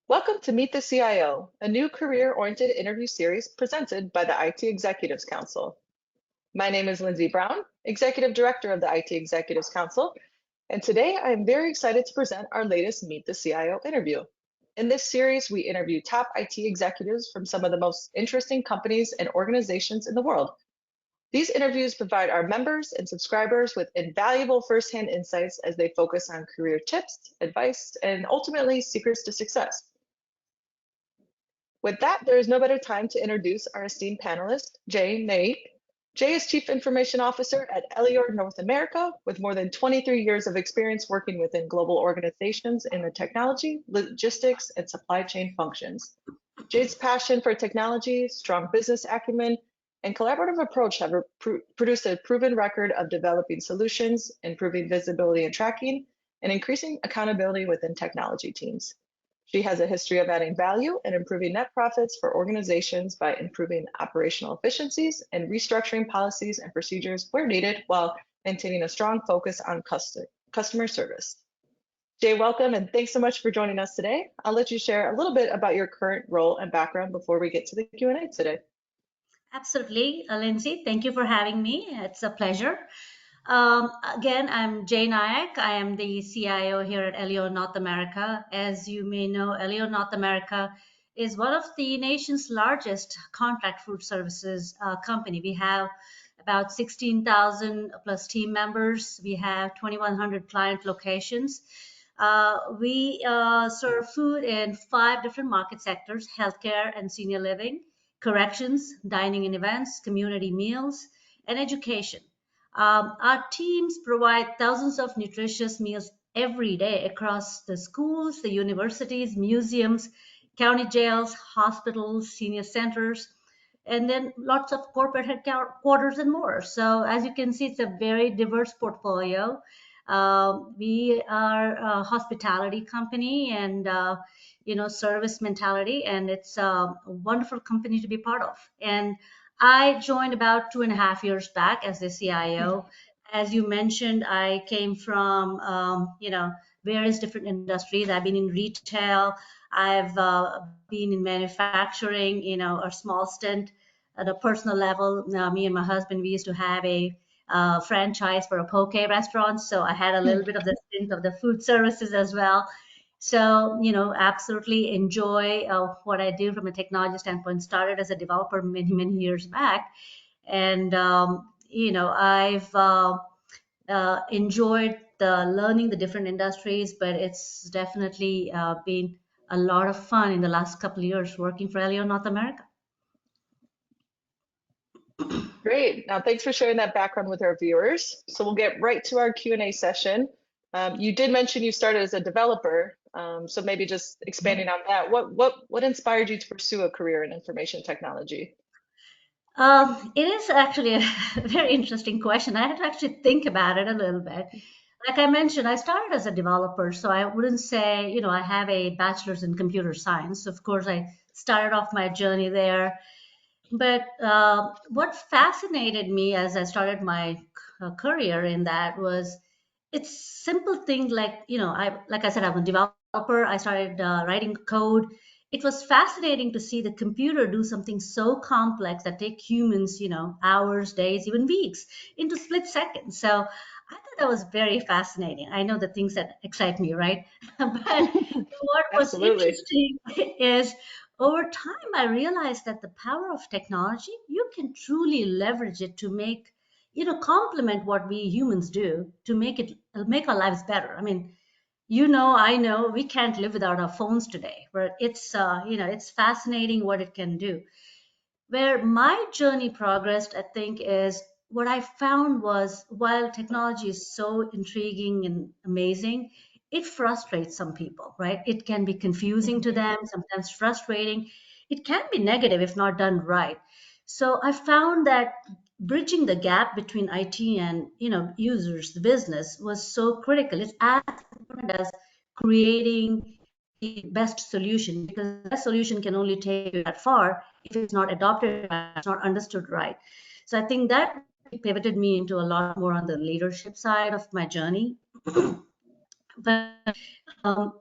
Welcome to Meet the CIO, a new career-oriented interview series presented by the IT Executives Council. My name is Lindsay Brown, Executive Director of the IT Executives Council, and today I am very excited to present our latest Meet the CIO interview. In this series, we interview top IT executives from some of the most interesting companies and organizations in the world. These interviews provide our members and subscribers with invaluable firsthand insights as they focus on career tips, advice, and ultimately secrets to success. With that, there is no better time to introduce our esteemed panelist, Jay Nayak. Jay is Chief Information Officer at Elior North America with more than 23 years of experience working within global organizations in the technology, logistics, and supply chain functions. Jay's passion for technology, strong business acumen, and collaborative approach have produced a proven record of developing solutions, improving visibility and tracking, and increasing accountability within technology teams. She has a history of adding value and improving net profits for organizations by improving operational efficiencies and restructuring policies and procedures where needed while maintaining a strong focus on customer service. Jay, welcome and thanks so much for joining us today. I'll let you share a little bit about your current role and background before we get to the Q&A today. Absolutely, Lindsay. Thank you for having me. It's a pleasure. Again, I'm Jay Nayak. I am the CIO here at Elior North America. As you may know, Elior North America is one of the nation's largest contract food services company. We have about 16,000 plus team members. We have 2,100 client locations. We serve food in 5 different market sectors: healthcare and senior living, corrections, dining and events, community meals, and education. Our teams provide thousands of nutritious meals every day across the schools, the universities, museums, county jails, hospitals, senior centers, and then lots of corporate headquarters and more. So as you can see, it's a very diverse portfolio. We are a hospitality company and service mentality, and it's a wonderful company to be part of. And I joined about 2.5 years back as the CIO. As you mentioned, I came from various different industries. I've been in retail. I've been in manufacturing. A small stint at a personal level. Me and my husband, we used to have a franchise for a poke restaurant, so I had a little bit of the stint of the food services as well. So, absolutely enjoy what I do from a technology standpoint. Started as a developer many, many years back. And, I've enjoyed learning the different industries, but it's definitely been a lot of fun in the last couple of years working for Elior North America. Great. Now, thanks for sharing that background with our viewers. So we'll get right to our Q&A session. You did mention you started as a developer, so maybe just expanding on that. What inspired you to pursue a career in information technology? It is actually a very interesting question. I had to actually think about it a little bit. Like I mentioned, I started as a developer, so I wouldn't say, I have a bachelor's in computer science. Of course, I started off my journey there. But what fascinated me as I started my career in that was it's simple things like, like I said, I'm a developer. I started writing code. It was fascinating to see the computer do something so complex that take humans, hours, days, even weeks into split seconds. So I thought that was very fascinating. I know the things that excite me, right? But what was interesting is over time, I realized that the power of technology, you can truly leverage it to make, complement what we humans do to make our lives better. I mean, I know we can't live without our phones today, but it's fascinating what it can do. Where my journey progressed, I think, is what I found was while technology is so intriguing and amazing, it frustrates some people, right? It can be confusing to them, sometimes frustrating. It can be negative if not done right. So I found that bridging the gap between IT and users, the business, was so critical. It's as important as creating the best solution, because the best solution can only take you that far if it's not adopted, it's not understood right. So I think that pivoted me into a lot more on the leadership side of my journey. But um,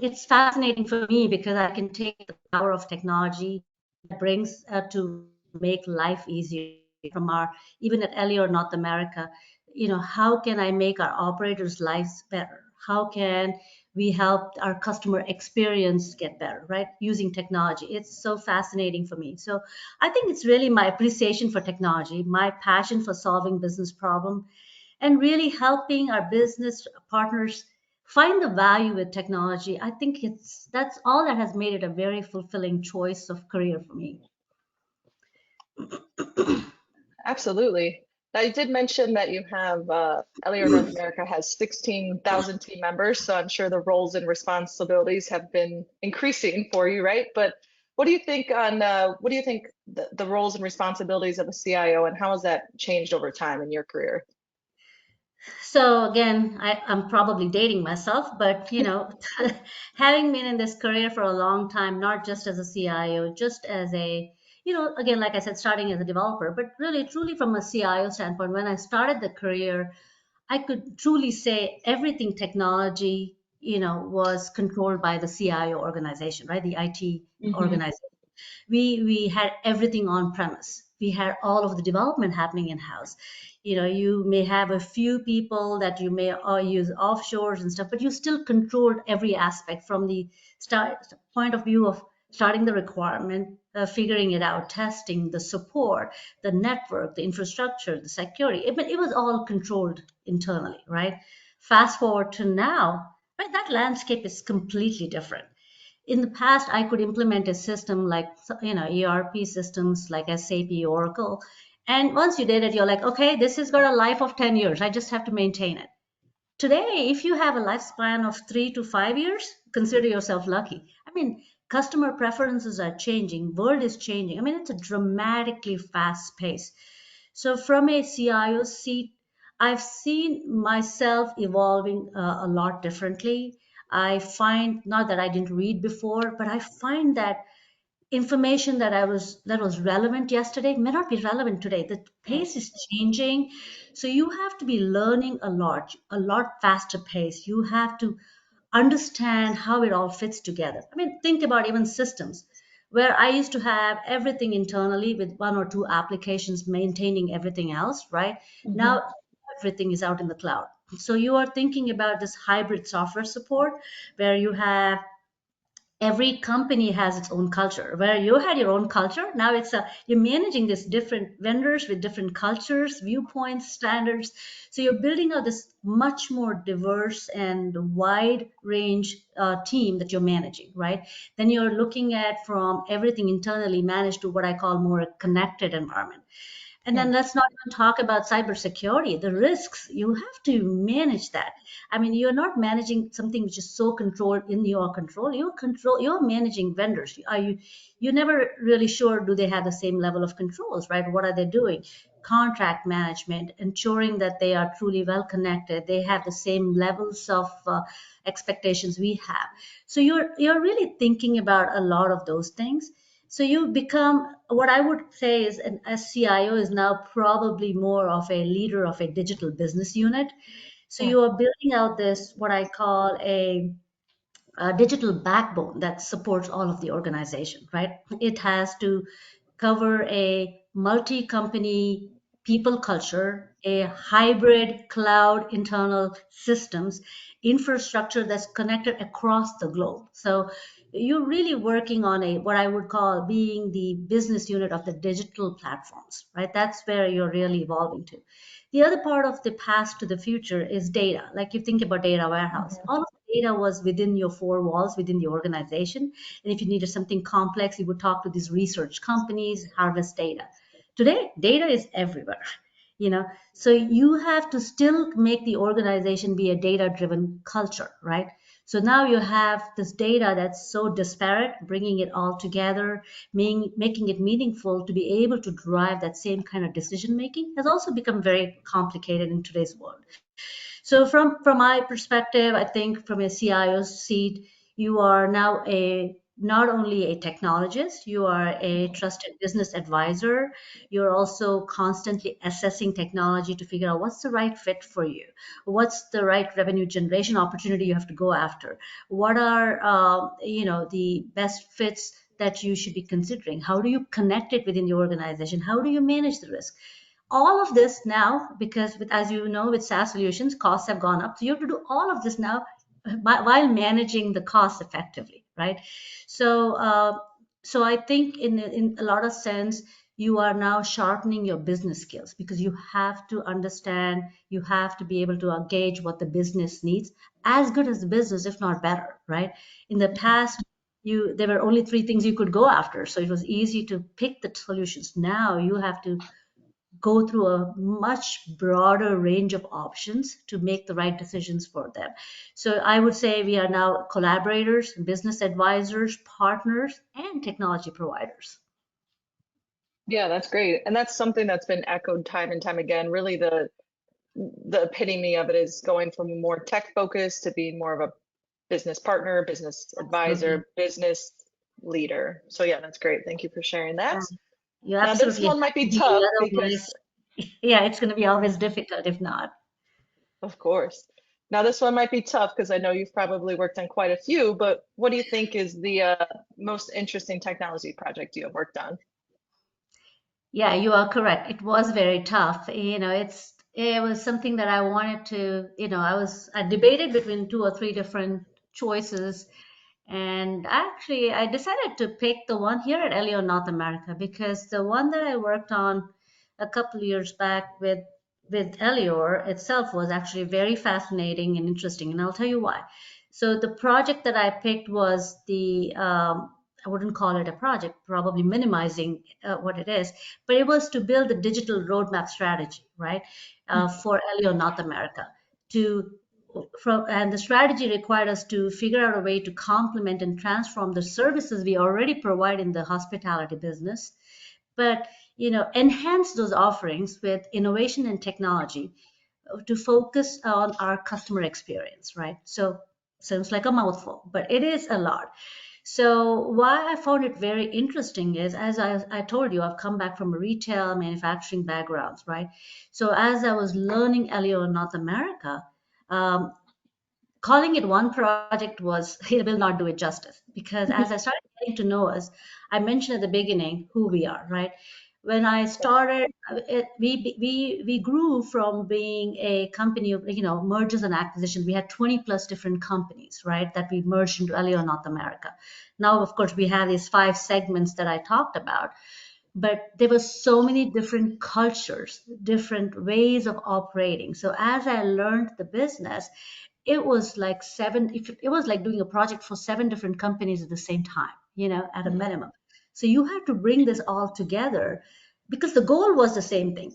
it's fascinating for me because I can take the power of technology that brings to make life easier from our, even at Elior North America, how can I make our operators' lives better? How can we help our customer experience get better, right? Using technology. It's so fascinating for me. So I think it's really my appreciation for technology, my passion for solving business problem, and really helping our business partners find the value with technology. I think that's all that has made it a very fulfilling choice of career for me. Absolutely. Now, you did mention that you have Elior North America has 16,000 team members, so I'm sure the roles and responsibilities have been increasing for you, right? But what do you think the roles and responsibilities of a CIO and how has that changed over time in your career? So again, I'm probably dating myself, but having been in this career for a long time, not just as a CIO, just as a, again, like I said, starting as a developer, but really truly from a CIO standpoint, when I started the career, I could truly say everything technology, was controlled by the CIO organization, right? The IT Hmm. organization. We had everything on premise. We had all of the development happening in house. You may have a few people that you may use offshores and stuff, but you still controlled every aspect from the point of view of starting the requirement, figuring it out, testing, the support, the network, the infrastructure, the security. It was all controlled internally, right? Fast forward to now, right? That landscape is completely different. In the past, I could implement a system like, ERP systems like SAP, Oracle, and once you did it, you're like, okay, this has got a life of 10 years, I just have to maintain it. Today, if you have a lifespan of 3 to 5 years, consider yourself lucky. I mean, customer preferences are changing, world is changing. I mean, it's a dramatically fast pace. So from a CIO seat, I've seen myself evolving a lot differently. I find, not that I didn't read before, but I find that information that was relevant yesterday may not be relevant today. The pace is changing, so you have to be learning a lot faster pace. You have to understand how it all fits together. I mean, think about even systems where I used to have everything internally with one or two applications maintaining everything else, right? Hmm. Now everything is out in the cloud. So you are thinking about this hybrid software support where you have every company has its own culture. Where you had your own culture, now you're managing these different vendors with different cultures, viewpoints, standards. So you're building out this much more diverse and wide range team that you're managing, right? Then you're looking at from everything internally managed to what I call more a connected environment. And then let's not even talk about cybersecurity, the risks. You have to manage that. I mean, you're not managing something which is so controlled in your control. You're managing vendors. You're never really sure, do they have the same level of controls, right? What are they doing? Contract management, ensuring that they are truly well connected. They have the same levels of expectations we have. So you're really thinking about a lot of those things. So you become, what I would say is, an SCIO is now probably more of a leader of a digital business unit. So you are building out this, what I call a digital backbone that supports all of the organization, right? It has to cover a multi company people culture, a hybrid cloud internal systems, infrastructure that's connected across the globe. So you're really working on a, what I would call, being the business unit of the digital platforms, right? That's where you're really evolving to. The other part of the past to the future is data. Like, you think about data warehouse. All of the data was within your four walls, within the organization. And if you needed something complex, you would talk to these research companies, harvest data. Today, data is everywhere. You know, so you have to still make the organization be a data-driven culture, right? So now you have this data that's so disparate, bringing it all together, making it meaningful to be able to drive that same kind of decision making has also become very complicated in today's world. So from my perspective, I think from a CIO seat, you are now a not only a technologist, you are a trusted business advisor. You're also constantly assessing technology to figure out what's the right fit for you, what's the right revenue generation opportunity you have to go after, what are the best fits that you should be considering, how do you connect it within the organization, how do you manage the risk. All of this now, because as you know, with SaaS solutions, costs have gone up. So you have to do all of this now while managing the costs effectively, right? So, I think in a lot of sense, you are now sharpening your business skills because you have to understand, you have to be able to gauge what the business needs, as good as the business, if not better, right? In the past, there were only three things you could go after, so it was easy to pick the solutions. Now you have to go through a much broader range of options to make the right decisions for them. So I would say we are now collaborators, business advisors, partners, and technology providers. Yeah, that's great. And that's something that's been echoed time and time again. Really, the epitome of it is going from a more tech focus to being more of a business partner, business Absolutely. advisor, business leader. So yeah, that's great. Thank you for sharing Yeah, that. you Now this absolutely one have might be to be, tough because, otherwise, yeah, it's going to be always difficult if not. of course. Now this one might be tough because I know you've probably worked on quite a few, but what do you think is the most interesting technology project you have worked on? Yeah, you are correct. It was very tough. It was something that I wanted to, I debated between two or three different choices. And actually, I decided to pick the one here at Elior North America because the one that I worked on a couple of years back with Elior itself was actually very fascinating and interesting. And I'll tell you why. So the project that I picked was I wouldn't call it a project, probably minimizing what it is, but it was to build a digital roadmap strategy, right, for Elior North America to and the strategy required us to figure out a way to complement and transform the services we already provide in the hospitality business, but enhance those offerings with innovation and technology to focus on our customer experience, right? So sounds like a mouthful, but it is a lot. So why I found it very interesting is, as I told you, I've come back from a retail manufacturing backgrounds, right? So as I was learning Elio in North America, um, calling it one project was it will not do it justice because as I started getting to know us, I mentioned at the beginning who we are, right? When I started, we grew from being a company of mergers and acquisitions. We had 20 plus different companies, right, that we merged into Elio North America. Now, of course, we have these five segments that I talked about, but there were so many different cultures, different ways of operating. So as I learned the business, it was like it was like doing a project for seven different companies at the same time, at a minimum. So you had to bring this all together because the goal was the same thing.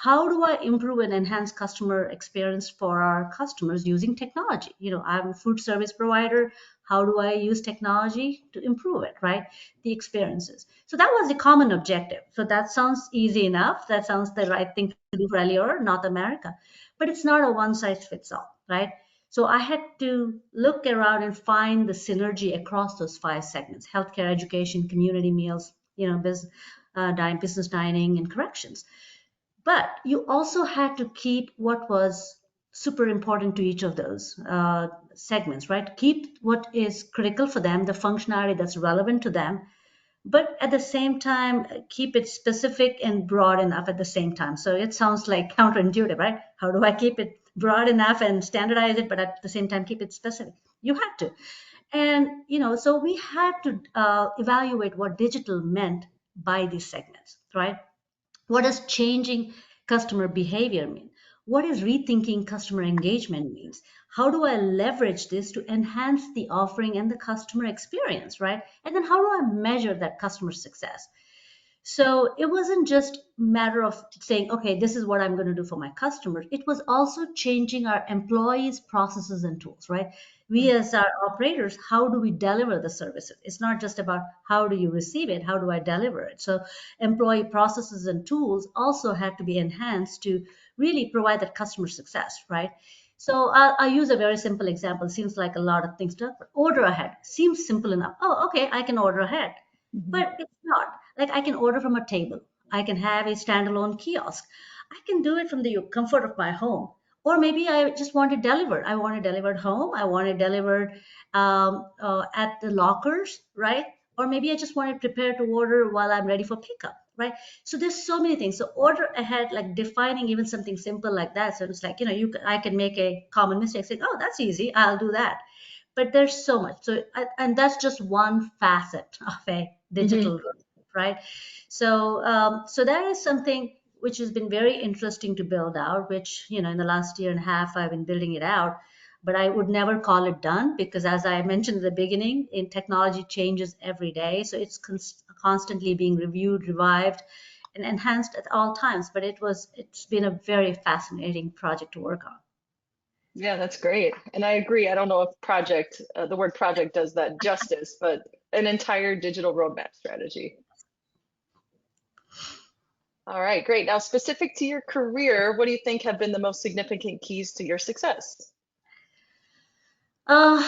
How do I improve and enhance customer experience for our customers using technology? I'm a food service provider. How do I use technology to improve it, right? The experiences. So that was the common objective. So that sounds easy enough. That sounds the right thing to do for Elior, North America. But it's not a one size fits all, right? So I had to look around and find the synergy across those five segments: healthcare, education, community meals, business dining, and corrections. But you also had to keep what was super important to each of those segments, right? Keep what is critical for them, the functionality that's relevant to them, but at the same time keep it specific and broad enough at the same time. So it sounds like counterintuitive, right? How do I keep it broad enough and standardize it, but at the same time keep it specific? You had to. And so we had to evaluate what digital meant by these segments, right? What does changing customer behavior mean? What is rethinking customer engagement means? How do I leverage this to enhance the offering and the customer experience, right? And then how do I measure that customer success? So it wasn't just a matter of saying, okay, this is what I'm going to do for my customers. It was also changing our employees' processes and tools, right? We as our operators, how do we deliver the services? It's not just about how do you receive it, how do I deliver it? So employee processes and tools also had to be enhanced to really provide that customer success, right? So I'll use a very simple example. Seems like a lot of things to order ahead. Seems simple enough. Oh, okay, I can order ahead. Mhm. But it's not. Like I can order from a table. I can have a standalone kiosk. I can do it from the comfort of my home. Or maybe I just want it delivered. I want it delivered home. I want it delivered at the lockers, right? Or maybe I just want it prepared to order while I'm ready for pickup, right? So there's so many things. So order ahead, like defining even something simple like that. So it's like, I can make a common mistake saying, oh, that's easy. I'll do that. But there's so much. So, and that's just one facet of a Mhm. digital, right? So that is something which has been very interesting to build out, which, in the last year and a half, I've been building it out. But I would never call it done because, as I mentioned at the beginning, in technology changes every day. So it's constantly being reviewed, revived, and enhanced at all times. But it's been a very fascinating project to work on. Yeah, that's great. And I agree. I don't know if the word project does that justice, but an entire digital roadmap strategy. All right, great. Now, specific to your career, what do you think have been the most significant keys to your success? Uh,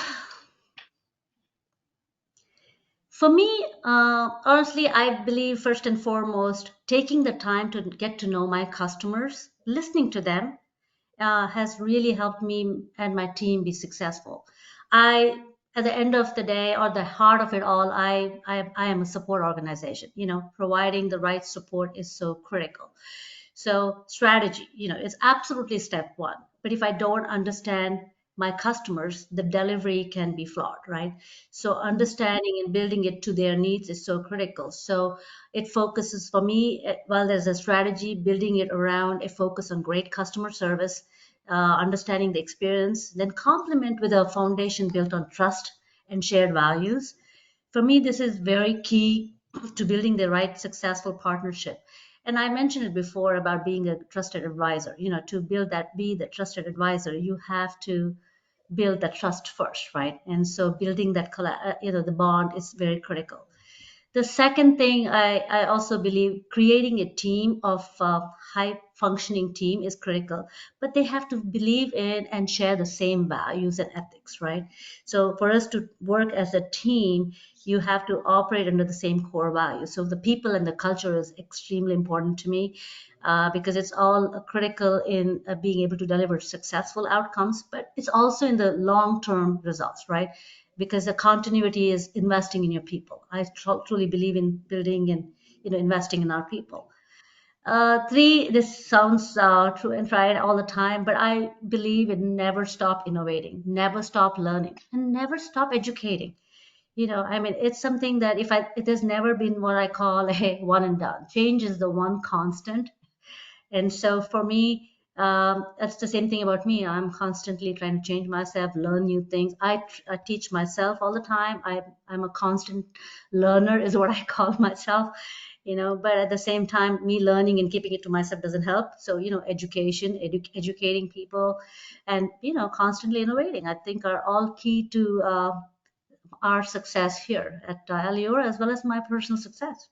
For me, honestly, I believe first and foremost, taking the time to get to know my customers, listening to them, has really helped me and my team be successful. At the end of the day, or the heart of it all, I am a support organization. Providing the right support is so critical. So strategy, is absolutely step one. But if I don't understand my customers, the delivery can be flawed, right? So understanding and building it to their needs is so critical. So it focuses for me, well, there's a strategy, building it around a focus on great customer service, understanding the experience, then complement with a foundation built on trust and shared values. For me, this is very key to building the right successful partnership. And I mentioned it before about being a trusted advisor. To build that, be the trusted advisor, you have to build that trust first, right? And so building that, the bond is very critical. The second thing, I also believe creating a team of high functioning team is critical, but they have to believe in and share the same values and ethics, right? So for us to work as a team, you have to operate under the same core values. So the people and the culture is extremely important to me, because it's all critical in being able to deliver successful outcomes, but it's also in the long term results, right? Because the continuity is investing in your people. I truly believe in building and investing in our people. Three, this sounds true and tried all the time, but I believe in never stop innovating, never stop learning, and never stop educating. I mean, it's something that it has never been what I call a one and done. Change is the one constant, and so for me, that's the same thing about me. I'm constantly trying to change myself, learn new things. I teach myself all the time. I'm a constant learner, is what I call myself. But at the same time, me learning and keeping it to myself doesn't help. So, education, educating people, and, constantly innovating, I think are all key to our success here at Elior, as well as my personal success.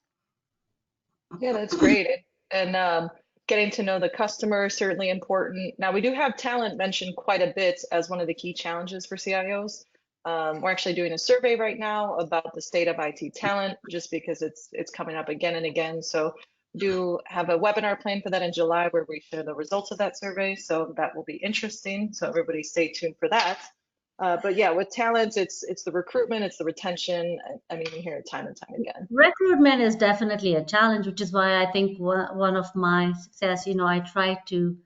Yeah, that's great. And getting to know the customer is certainly important. Now, we do have talent mentioned quite a bit as one of the key challenges for CIOs. We're actually doing a survey right now about the state of IT talent, just because it's coming up again and again. So we do have a webinar planned for that in July where we share the results of that survey. So that will be interesting. So everybody stay tuned for that. But yeah, with talent, it's the recruitment, it's the retention. I mean, we hear it time and time again. Recruitment is definitely a challenge, which is why I think one of my success, I try to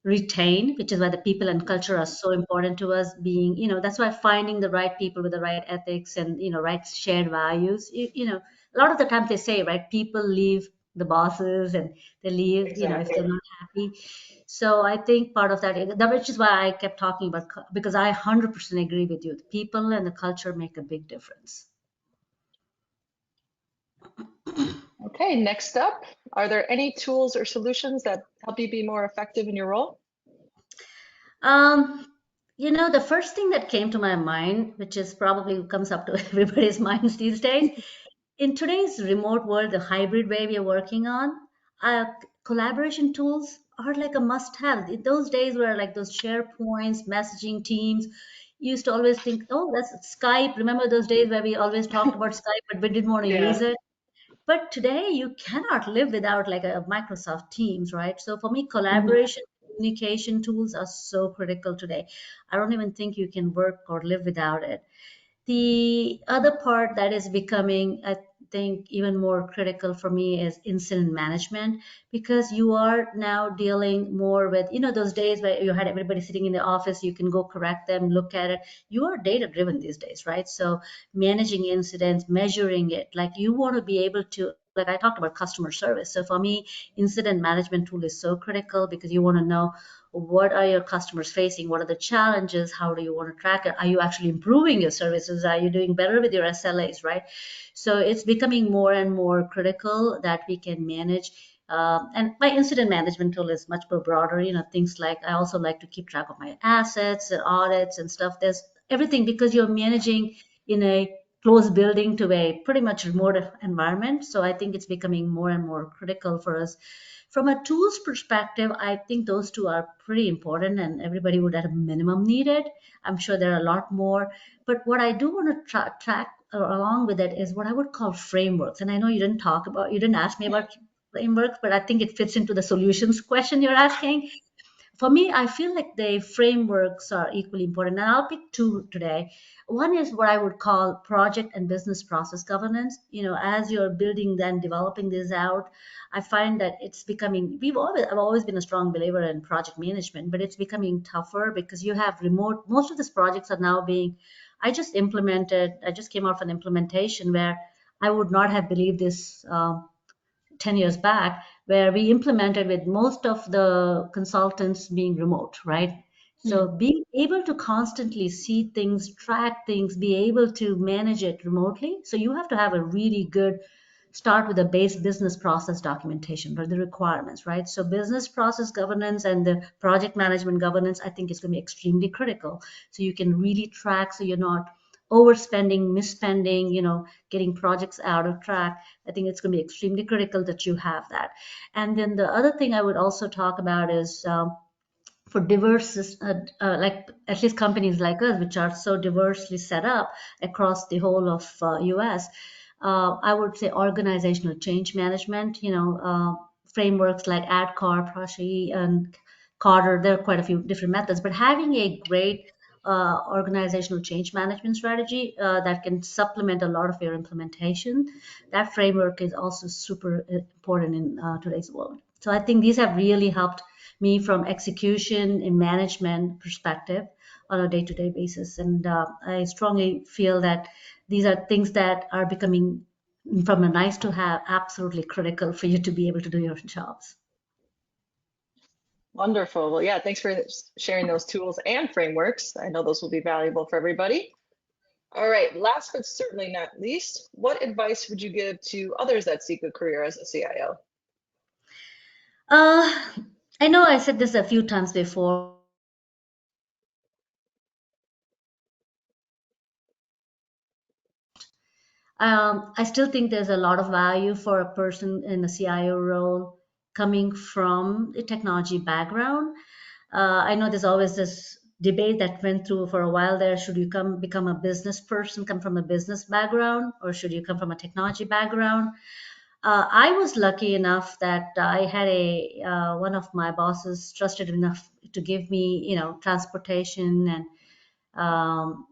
retain, which is why the people and culture are so important to us. Being, that's why finding the right people with the right ethics and, right shared values. A lot of the times they say, right, people leave the bosses and they leave, if Exactly. they're not happy. So I think part of which is why I kept talking about, because I 100% agree with you. The people and the culture make a big difference. Okay, next up, are there any tools or solutions that help you be more effective in your role? Um, the first thing that came to my mind, which is probably comes up to everybody's minds these days, in today's remote world, the hybrid way we are working on, uh, collaboration tools are like a must have. Those days were like those SharePoints, messaging teams. You used to always think, oh, that's Skype. Remember those days where we always talked about Skype, but we didn't want to use Yeah. it? But today you cannot live without like a Microsoft Teams, right? So for me, Mhm. collaboration, communication tools are so critical today. I don't even think you can work or live without it. The other part that is becoming, I think, even more critical for me is incident management, because you are now dealing more with, those days where you had everybody sitting in the office, you can go correct them, look at it. You are data driven these days, right? So managing incidents, measuring it, like you want to be able to, like I talked about customer service. So for me, incident management tool is so critical because you want to know what are your customers facing, what are the challenges, how do you want to track it, are you actually improving your services, are you doing better with your SLAs, right? So it's becoming more and more critical that we can manage. And my incident management tool is much more broader, things like I also like to keep track of my assets and audits and stuff. There's everything, because you're managing in a closed building to a pretty much remote environment. So I think it's becoming more and more critical for us. From a tools perspective, I think those two are pretty important and everybody would at a minimum need it. I'm sure there are a lot more. But what I do want to track along with it is what I would call frameworks. And I know you didn't ask me about frameworks, but I think it fits into the solutions question you're asking. For me, I feel like the frameworks are equally important, and I'll pick two today. One is what I would call project and business process governance. As you're building and developing this out, I find that it's becoming. I've always been a strong believer in project management, but it's becoming tougher because you have remote. Most of these projects are now being. I just came out of an implementation where I would not have believed this. 10 years back, where we implemented with most of the consultants being remote, right? So Mm. being able to constantly see things, track things, be able to manage it remotely. So you have to have a really good start with a base business process documentation or the requirements, right? So business process governance and the project management governance, I think is going to be extremely critical. So you can really track so you're not overspending, misspending, getting projects out of track. I think it's going to be extremely critical that you have that. And then the other thing I would also talk about is for diverse, like at least companies like us, which are so diversely set up across the whole of US, I would say organizational change management, frameworks like ADKAR, Prashi, and Carter. There are quite a few different methods, but having a great organizational change management strategy that can supplement a lot of your implementation, that framework is also super important in today's world. So I think these have really helped me from execution and management perspective on a day-to-day basis. And I strongly feel that these are things that are becoming, from a nice to have, absolutely critical for you to be able to do your jobs. Wonderful. Well, yeah, thanks for sharing those tools and frameworks. I know those will be valuable for everybody. All right, last but certainly not least, what advice would you give to others that seek a career as a CIO? Uh, I know I said this a few times before. I still think there's a lot of value for a person in a CIO role coming from a technology background. I know there's always this debate that went through for a while there. Should you become a business person, come from a business background, or should you come from a technology background? I was lucky enough that I had a one of my bosses trusted enough to give me, transportation and um,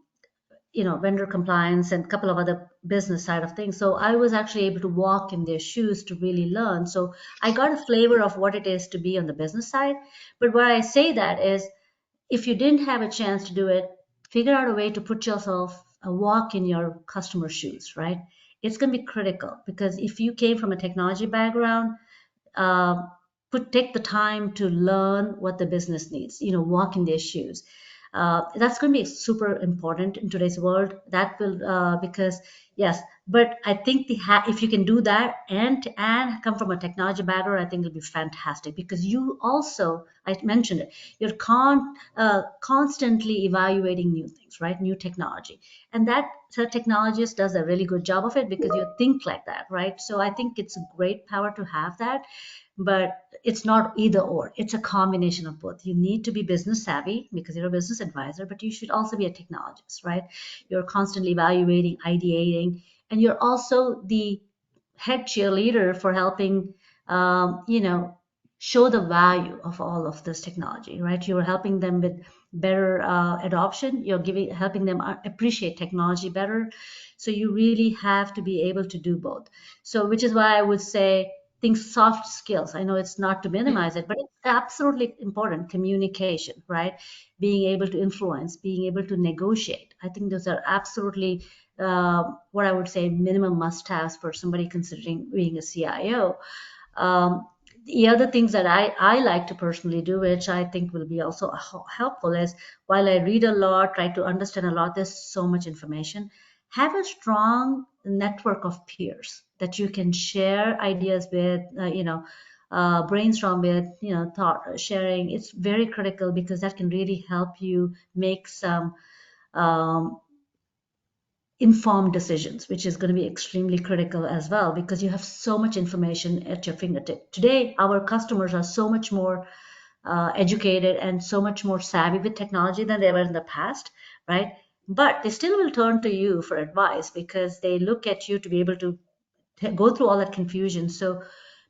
vendor compliance and a couple of other business side of things. So I was actually able to walk in their shoes to really learn. So I got a flavor of what it is to be on the business side. But why I say that is, if you didn't have a chance to do it, figure out a way to put yourself a walk in your customer shoes, right? It's going to be critical, because if you came from a technology background, uh, take the time to learn what the business needs, walk in their shoes. That's going to be super important in today's world. That will, because yes, But I think if you can do that and come from a technology background, I think it'll be fantastic, because you also, I mentioned it, you're constantly evaluating new things, right? New technology, and that so technologist does a really good job of it because you think like that, right? So I think it's a great power to have that, but it's not either or. It's a combination of both. You need to be business savvy because you're a business advisor, but you should also be a technologist, right? You're constantly evaluating, ideating, and you're also the head cheerleader for helping, you know, show the value of all of this technology, right? You're helping them with better adoption. You're helping them appreciate technology better. So you really have to be able to do both. So, which is why I would say, think soft skills. I know it's not to minimize it, but it's absolutely important. Communication, right? Being able to influence, being able to negotiate. I think those are absolutely what I would say minimum must-haves for somebody considering being a CIO. The other things that I like to personally do, which I think will be also helpful, is while I read a lot, try to understand a lot, there's so much information. Have a strong network of peers that you can share ideas with, brainstorm with, thought sharing. It's very critical because that can really help you make some um, informed decisions, which is going to be extremely critical as well, because you have so much information at your fingertip. Today, our customers are so much more educated and so much more savvy with technology than they were in the past, right? But they still will turn to you for advice because they look at you to be able to go through all that confusion. So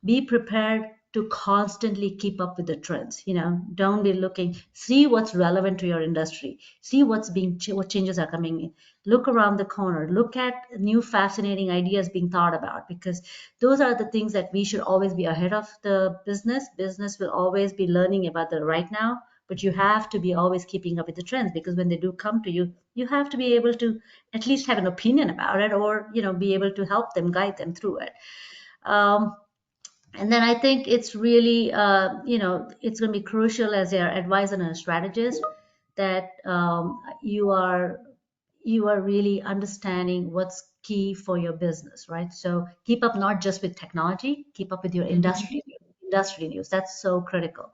be prepared to constantly keep up with the trends. Don't be looking, see what's relevant to your industry, see what changes are coming in, look around the corner, look at new fascinating ideas being thought about, because those are the things that we should always be ahead of the business will always be learning about the right now, but you have to be always keeping up with the trends, because when they do come to you, you have to be able to at least have an opinion about it, or be able to help them, guide them through it. um, and then I think it's really it's going to be crucial as your advisor and a strategist that you are really understanding what's key for your business, right? So keep up not just with technology, keep up with your industry news. That's so critical,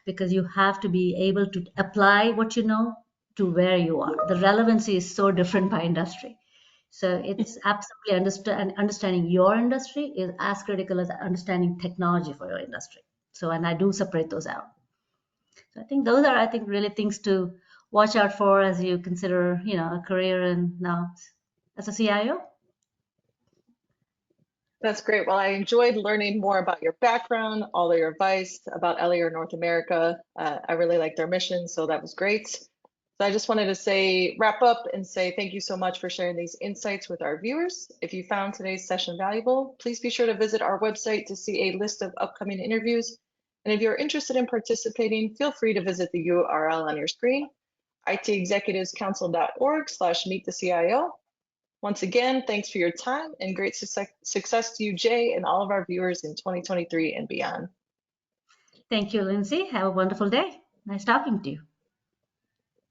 because you have to be able to apply what you know to where you are. The relevancy is so different by industry. So it's absolutely understanding your industry is as critical as understanding technology for your industry. So, and I do separate those out. So I think those are, I think, really things to watch out for as you consider, a career in now as a CIO. That's great. Well, I enjoyed learning more about your background, all of your advice about Elior North America. I really like their mission, so that was great. So I just wanted to wrap up and say thank you so much for sharing these insights with our viewers. If you found today's session valuable, please be sure to visit our website to see a list of upcoming interviews. And if you're interested in participating, feel free to visit the URL on your screen, itexecutivescouncil.org/meet the CIO. Once again, thanks for your time and great success to you, Jay, and all of our viewers in 2023 and beyond. Thank you, Lindsay. Have a wonderful day. Nice talking to you.